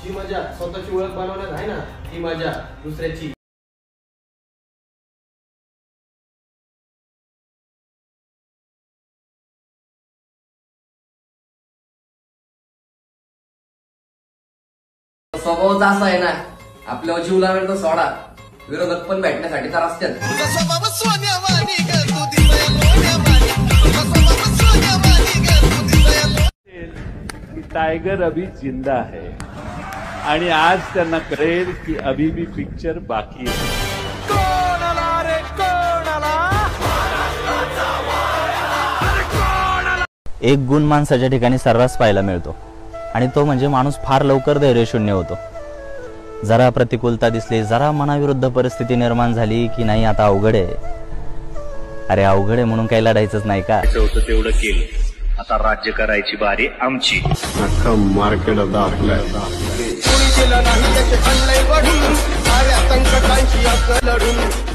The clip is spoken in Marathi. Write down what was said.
जी मजा स्वतःची ओळख बनवण्यात आहे ना, ती मजा दुसऱ्याची स्वभावच असा आहे ना, आपल्यावर जीव लावेल तर सोडा, विरोधक पण भेटण्यासाठी तर असतात. टाइगर अभी जिंदा है आणि आज त्यांना कळेल की अभी भी पिक्चर बाकी है. एक गुण माणसाच्या ठिकाणी सर्रास पाहायला मिळतो आणि तो म्हणजे माणूस फार लवकर धैर्यशून्य होतो. जरा प्रतिकूलता दिसली, जरा मनाविरुद्ध परिस्थिती निर्माण झाली की नाही आता अवघड आहे, अरे अवघड आहे म्हणून काही लढायचंच नाही का. तेवढं केलं, आता राज्य करायची बारी आमची. मार्केट कोणी केलं नाही त्याचे लढून, साऱ्या संकटांशी लढून